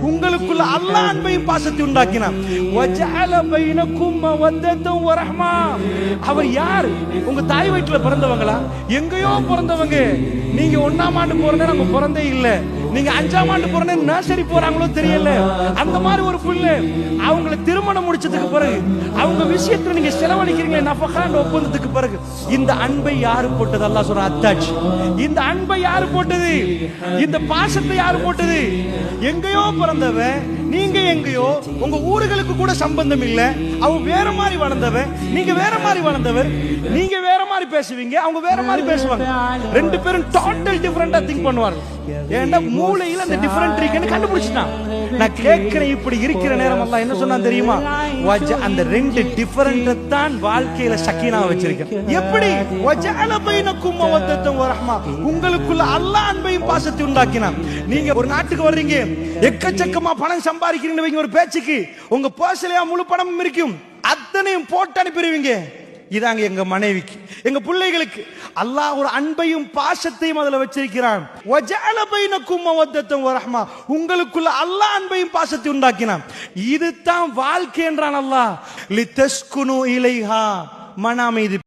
உங்களுக்குள்ள அல்லாஹ் அன்பையும் பாசத்தை உண்டாக்கினான். வஜஅல பைனக்கும் மவத்தன் வரஹ்மா. அவர் யார்? உங்க தாய் வயிற்றுல பிறந்தவங்களா? எங்கேயோ பிறந்தவங்க. நீங்க 1ஆம் ஆண்டு போறதே நம்ம பிறந்தே இல்ல. நீங்க 5ஆம் ஆண்டு போறதே நர்சரி போறாங்களோ தெரியல. அந்த மாதிரி ஒரு பிள்ளை அவங்கள திருமணம் முடிச்சதுக்கு பிறகு அவங்க விஷயத்துல நீங்க செலவழிக்கிறீங்க நஃபகான் ஒப்பந்தத்துக்கு பிறகு இந்த அன்பை யாரு போட்டது? அல்லாஹ் சொல்ற அத்தாட்சி. இந்த அன்பை யாரு போட்டது? இந்த பாசத்தை யாரு போட்டது? எங்கேயோ பிறந்தவன், நீங்க எங்கேயோ, உங்க ஊர்களுக்கு கூட சம்பந்தம் இல்ல. அவங்க வேற மாதிரி வளர்ந்தவன், நீங்க வேற மாதிரி வளர்ந்தவர். நீங்க வேற மாதிரி பேசுவீங்க, அவங்க வேற மாதிரி பேசுவாங்க. ரெண்டு பேரும் டோட்டல் டிஃபரெண்டா திங்க் பண்ணுவாங்க. ஏன்னா மூளையில அந்த டிஃபரெண்ட் இருக்குன்னு கண்டுபிடிச்சிட்டான். நான் கேட்கிறேன், இப்படி இருக்கிற நேரம் அல்லாஹ் என்ன சொன்னா தெரியுமா? அந்த ரெண்டு டிஃபரெண்ட் தான் வாழ்க்கையில சக்கீனா வச்சிருக்கேன். எப்படி? வஜஅல பைனக்கும் மவத்தன் வரஹ்மா. உங்களுக்குள்ள அல்லாஹ் அன்பையும் பாசத்தை உண்டாக்கினான். நீங்க ஒரு நாட்டுக்கு வர்றீங்க, எக்கச்சக்கமா பணம் சம்பாதிக்கிறீங்கன்னு வைங்க, ஒரு பேச்சுக்கு உங்க பர்ஸ்லயா முழு பணமும் இருக்கும், அத்தனையும் போட்டு அனுப்பிடுவீங்க. இதாங்க எங்க மனைவிக்கு, எங்க பிள்ளைகளுக்கு அல்லாஹ் ஒரு அன்பையும் பாசத்தையும் அதுல வச்சிருக்கிறான். வஜஅல பைனக்கும் மவத்தன் வரஹ்மா. உங்களுக்குள்ள அல்லாஹ் அன்பையும் பாசத்தை உண்டாக்கினான். இதுதான் வாழ்க்கை என்றான் அல்லாஹ். லிதஸ்குனு இலைஹா. மன அமைதி